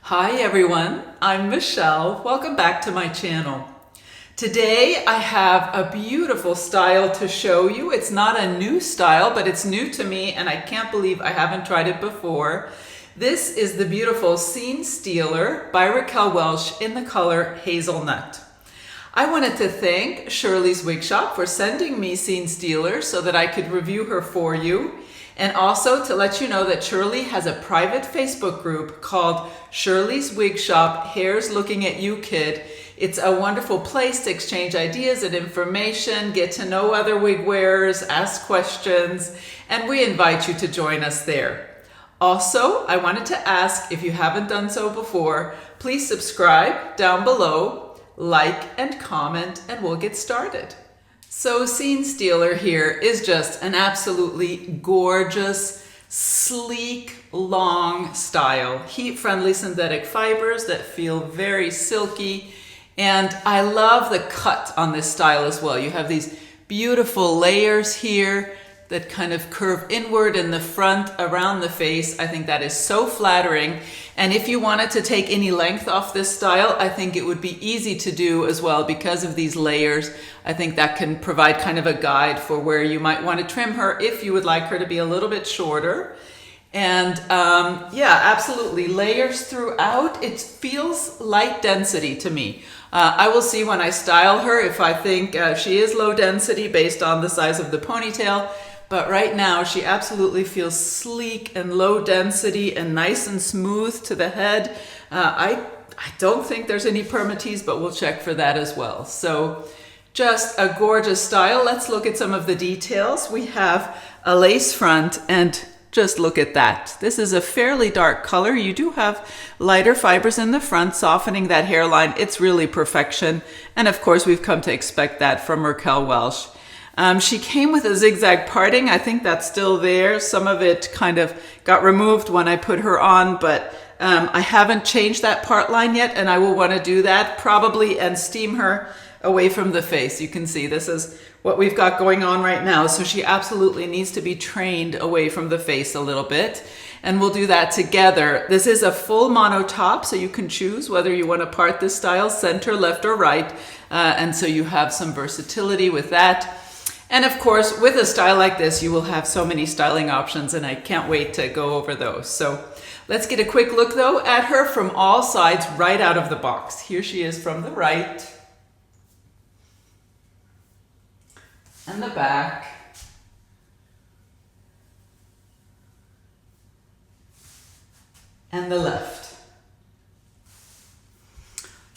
Hi everyone, I'm Michelle. Welcome back to my channel. Today I have a beautiful style to show you. It's not a new style, but it's new to me and I can't believe I haven't tried it before. This is the beautiful Scene Stealer by Raquel Welch in the color Hazelnut. I wanted to thank Shirley's Wig Shop for sending me Scene Stealer so that I could review her for you. And also to let you know that Shirley has a private Facebook group called Shirley's Wig Shop, Hair's Looking at You Kid. It's a wonderful place to exchange ideas and information, get to know other wig wearers, ask questions, and we invite you to join us there. Also, I wanted to ask, if you haven't done so before, please subscribe down below, like and comment, and we'll get started. So Scene Stealer here is just an absolutely gorgeous, sleek, long style. Heat-friendly synthetic fibers that feel very silky. And I love the cut on this style as well. You have these beautiful layers here that kind of curve inward in the front around the face. I think that is so flattering. And if you wanted to take any length off this style, I think it would be easy to do as well because of these layers. I think that can provide kind of a guide for where you might want to trim her if you would like her to be a little bit shorter. And yeah, absolutely, layers throughout. It feels light density to me. I will see when I style her if I think she is low density based on the size of the ponytail. But right now she absolutely feels sleek and low density and nice and smooth to the head. I don't think there's any permatease, but we'll check for that as well. So just a gorgeous style. Let's look at some of the details. We have a lace front and just look at that. This is a fairly dark color. You do have lighter fibers in the front, softening that hairline. It's really perfection. And of course, we've come to expect that from Raquel Welch. She came with a zigzag parting. I think that's still there. Some of it kind of got removed when I put her on, but I haven't changed that part line yet, and I will want to do that probably and steam her away from the face. You can see this is what we've got going on right now. So she absolutely needs to be trained away from the face a little bit, and we'll do that together. This is a full mono top, so you can choose whether you want to part this style center, left, or right, and so you have some versatility with that. And of course, with a style like this, you will have so many styling options, and I can't wait to go over those. So let's get a quick look though at her from all sides right out of the box. Here she is from the right and the back. And the left.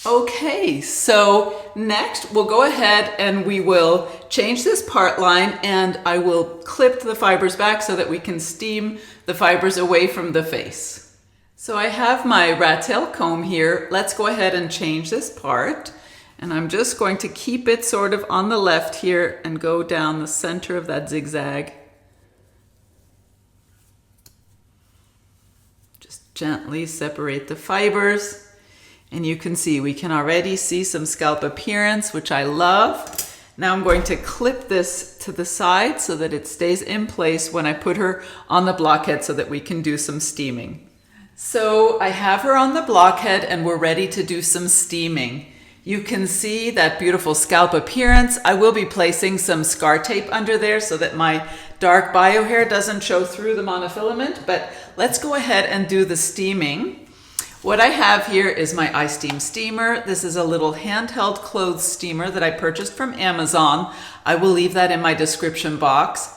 Okay, so next we'll go ahead and we will change this part line, and I will clip the fibers back so that we can steam the fibers away from the face. So I have my rat tail comb here. Let's go ahead and change this part. And I'm just going to keep it sort of on the left here and go down the center of that zigzag. Just gently separate the fibers. And you can see, we can already see some scalp appearance, which I love. Now I'm going to clip this to the side so that it stays in place when I put her on the blockhead so that we can do some steaming. So I have her on the blockhead and we're ready to do some steaming. You can see that beautiful scalp appearance. I will be placing some scar tape under there so that my dark bio hair doesn't show through the monofilament, but let's go ahead and do the steaming. What I have here is my iSteam steamer. This is a little handheld clothes steamer that I purchased from Amazon. I will leave that in my description box.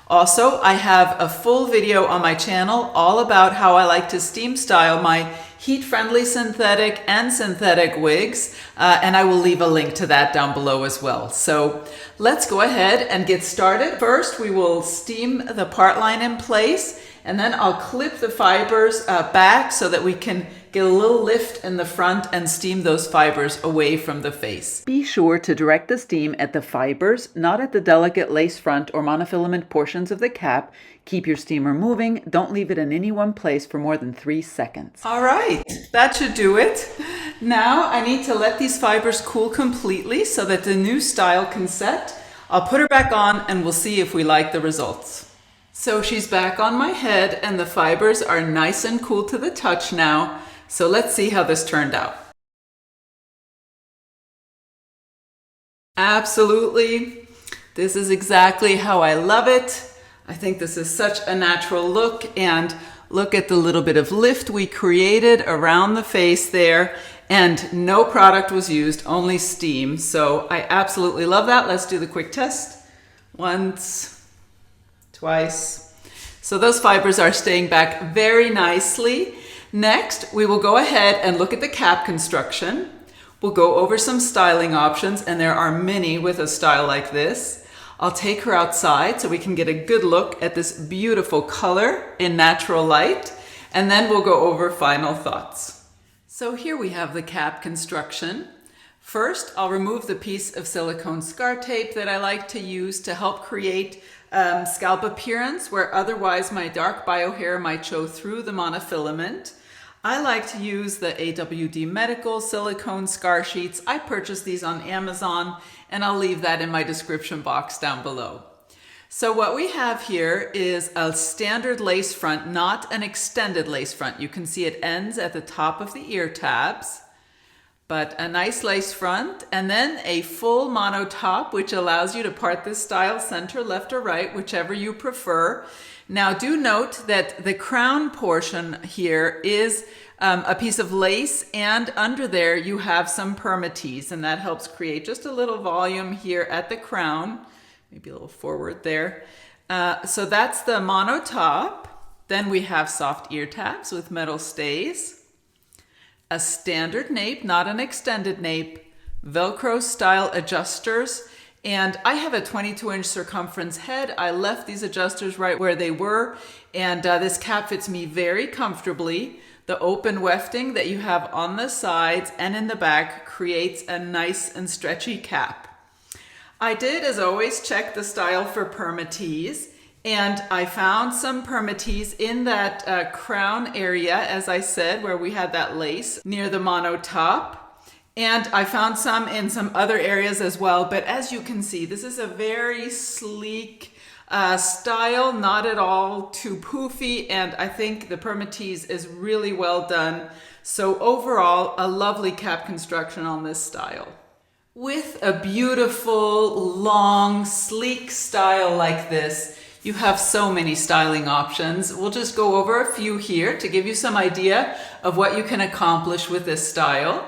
Also, I have a full video on my channel all about how I like to steam style my heat-friendly synthetic and synthetic wigs, and I will leave a link to that down below as well. So let's go ahead and get started. First, we will steam the part line in place, and then I'll clip the fibers back so that we can get a little lift in the front and steam those fibers away from the face. Be sure to direct the steam at the fibers, not at the delicate lace front or monofilament portions of the cap. Keep your steamer moving. Don't leave it in any one place for more than 3 seconds. All right, that should do it. Now I need to let these fibers cool completely so that the new style can set. I'll put her back on and we'll see if we like the results. So she's back on my head and the fibers are nice and cool to the touch now. So let's see how this turned out. Absolutely. This is exactly how I love it. I think this is such a natural look, and look at the little bit of lift we created around the face there, and no product was used, only steam. So I absolutely love that. Let's do the quick test. Once, twice. So those fibers are staying back very nicely. Next, we will go ahead and look at the cap construction. We'll go over some styling options, and there are many with a style like this. I'll take her outside so we can get a good look at this beautiful color in natural light, and then we'll go over final thoughts. So here we have the cap construction. First, I'll remove the piece of silicone scar tape that I like to use to help create scalp appearance where otherwise my dark bio hair might show through the monofilament. I like to use the AWD Medical silicone scar sheets. I purchased these on Amazon, and I'll leave that in my description box down below. So what we have here is a standard lace front, not an extended lace front. You can see it ends at the top of the ear tabs, but a nice lace front, and then a full mono top, which allows you to part this style center, left, or right, whichever you prefer. Now do note that the crown portion here is a piece of lace, and under there you have some permatease, and that helps create just a little volume here at the crown, maybe a little forward there. So that's the mono top. Then we have soft ear tabs with metal stays, a standard nape, not an extended nape, Velcro style adjusters. And I have a 22-inch circumference head. I left these adjusters right where they were, and this cap fits me very comfortably. The open wefting that you have on the sides and in the back creates a nice and stretchy cap. I did, as always, check the style for permatease, and I found some permatease in that crown area, as I said, where we had that lace near the mono top. And I found some in some other areas as well, but as you can see, this is a very sleek style, not at all too poofy, and I think the permatease is really well done. So overall, a lovely cap construction on this style. With a beautiful, long, sleek style like this, you have so many styling options. We'll just go over a few here to give you some idea of what you can accomplish with this style.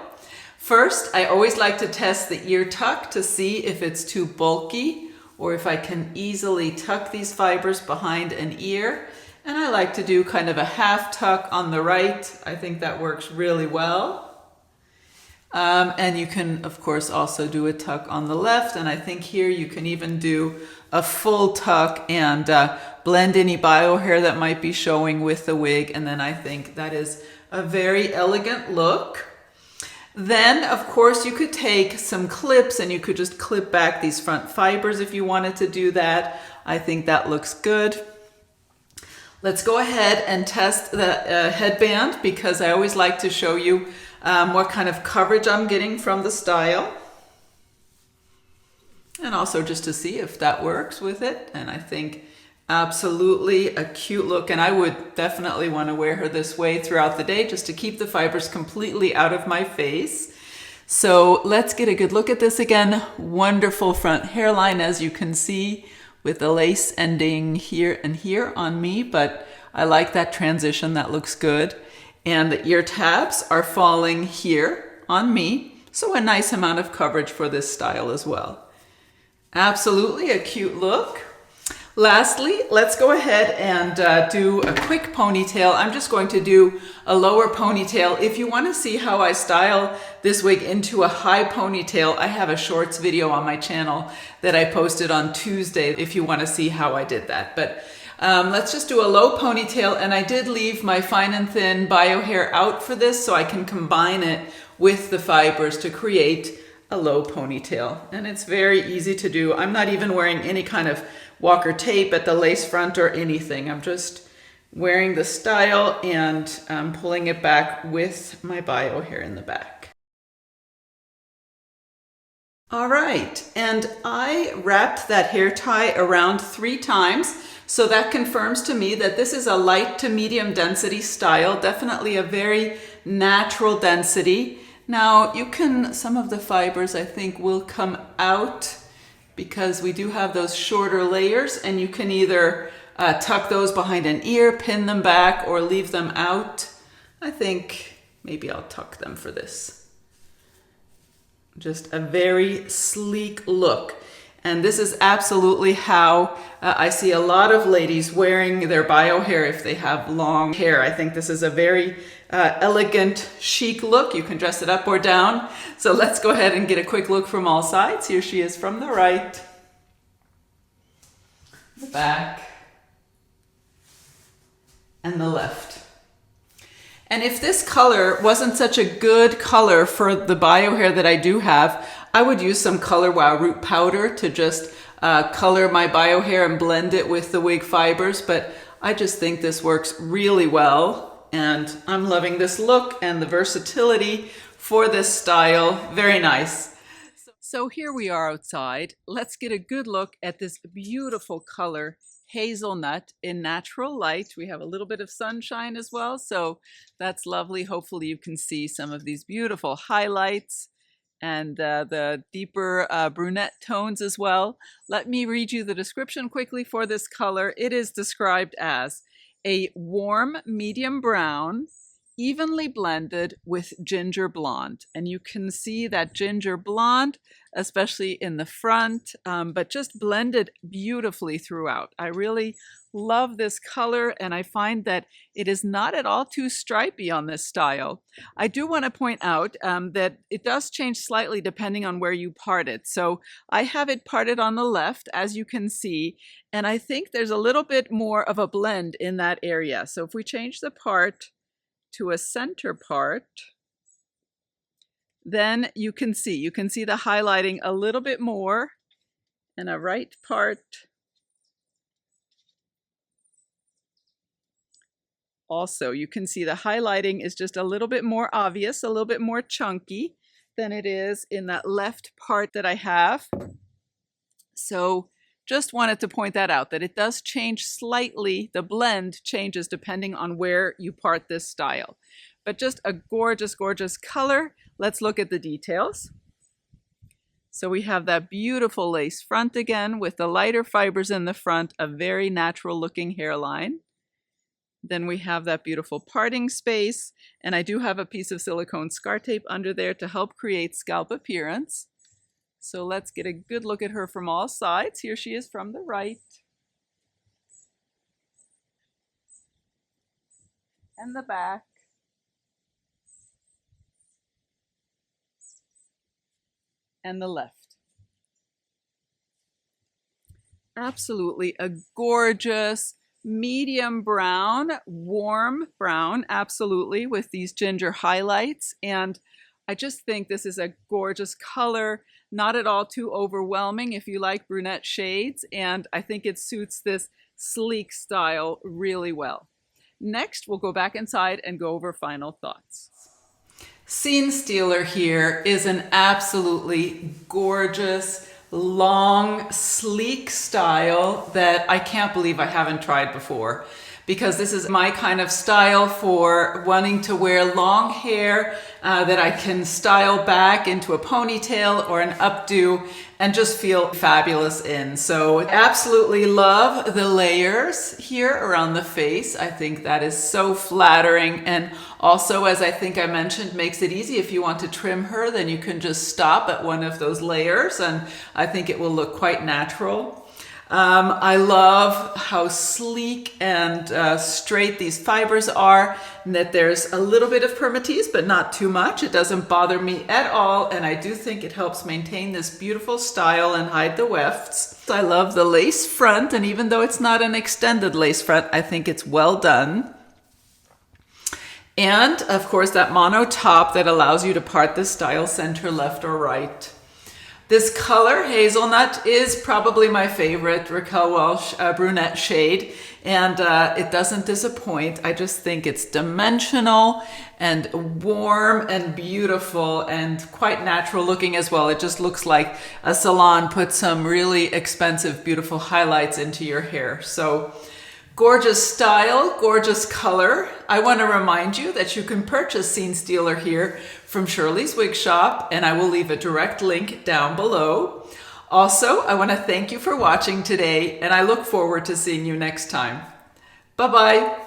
First, I always like to test the ear tuck to see if it's too bulky or if I can easily tuck these fibers behind an ear. And I like to do kind of a half tuck on the right. I think that works really well. And you can, of course, also do a tuck on the left. And I think here you can even do a full tuck and blend any bio hair that might be showing with the wig. And then I think that is a very elegant look. Then, of course, you could take some clips and you could just clip back these front fibers if you wanted to do that. I think that looks good. Let's go ahead and test the headband, because I always like to show you what kind of coverage I'm getting from the style. And also just to see if that works with it. And I think absolutely a cute look, and I would definitely want to wear her this way throughout the day just to keep the fibers completely out of my face. So let's get a good look at this again. Wonderful front hairline, as you can see, with the lace ending here and here on me, but I like that transition. That looks good. And the ear tabs are falling here on me, so a nice amount of coverage for this style as well. Absolutely a cute look. Lastly, let's go ahead and do a quick ponytail. I'm just going to do a lower ponytail. If you want to see how I style this wig into a high ponytail, I have a shorts video on my channel that I posted on Tuesday if you want to see how I did that. But let's just do a low ponytail, and I did leave my fine and thin bio hair out for this so I can combine it with the fibers to create a low ponytail. And it's very easy to do. I'm not even wearing any kind of Walker tape at the lace front or anything. I'm just wearing the style and pulling it back with my bio hair in the back. All right, and I wrapped that hair tie around 3 times, so that confirms to me that this is a light to medium density style, definitely a very natural density. Now you can, some of the fibers I think will come out because we do have those shorter layers, and you can either tuck those behind an ear, pin them back, or leave them out. I think maybe I'll tuck them for this. Just a very sleek look. And this is absolutely how I see a lot of ladies wearing their bio hair if they have long hair. I think this is a very elegant, chic look. You can dress it up or down. So let's go ahead and get a quick look from all sides. Here she is from the right, the back, and the left. And if this color wasn't such a good color for the bio hair that I do have, I would use some Color Wow root powder to just color my bio hair and blend it with the wig fibers. But I just think this works really well. And I'm loving this look and the versatility for this style. Very nice. So here we are outside. Let's get a good look at this beautiful color, Hazelnut, in natural light. We have a little bit of sunshine as well, so that's lovely. Hopefully you can see some of these beautiful highlights and the deeper brunette tones as well. Let me read you the description quickly for this color. It is described as a warm medium brown, evenly blended with ginger blonde. And you can see that ginger blonde, especially in the front, but just blended beautifully throughout. I really love this color, and I find that it is not at all too stripy on this style. I do want to point out that it does change slightly depending on where you part it. So I have it parted on the left, as you can see, and I think there's a little bit more of a blend in that area. So if we change the part to a center part, then you can see the highlighting a little bit more, and a right part also. You can see the highlighting is just a little bit more obvious, a little bit more chunky than it is in that left part that I have. So just wanted to point that out, that it does change slightly. The blend changes depending on where you part this style. But just a gorgeous, gorgeous color. Let's look at the details. So we have that beautiful lace front again with the lighter fibers in the front, a very natural looking hairline. Then we have that beautiful parting space, and I do have a piece of silicone scar tape under there to help create scalp appearance. So let's get a good look at her from all sides. Here she is from the right. And the back. And the left. Absolutely a gorgeous medium brown, warm brown, absolutely, with these ginger highlights. And I just think this is a gorgeous color, not at all too overwhelming if you like brunette shades, and I think it suits this sleek style really well. Next, we'll go back inside and go over final thoughts. Scene Stealer here is an absolutely gorgeous, long, sleek style that I can't believe I haven't tried before, because this is my kind of style for wanting to wear long hair that I can style back into a ponytail or an updo and just feel fabulous in. So absolutely love the layers here around the face. I think that is so flattering, and also, as I think I mentioned, makes it easy. If you want to trim her, then you can just stop at one of those layers, and I think it will look quite natural. I love how sleek and straight these fibers are, and that there's a little bit of permatease, but not too much. It doesn't bother me at all, and I do think it helps maintain this beautiful style and hide the wefts. I love the lace front, and even though it's not an extended lace front, I think it's well done. And of course, that mono top that allows you to part the style center, left, or right. This color, Hazelnut, is probably my favorite Raquel Welch brunette shade, and it doesn't disappoint. I just think it's dimensional and warm and beautiful and quite natural looking as well. It just looks like a salon put some really expensive, beautiful highlights into your hair. So Gorgeous style, gorgeous color. I want to remind you that you can purchase Scene Stealer here from Shirley's Wig Shop, and I will leave a direct link down below. Also, I want to thank you for watching today, and I look forward to seeing you next time. Bye-bye.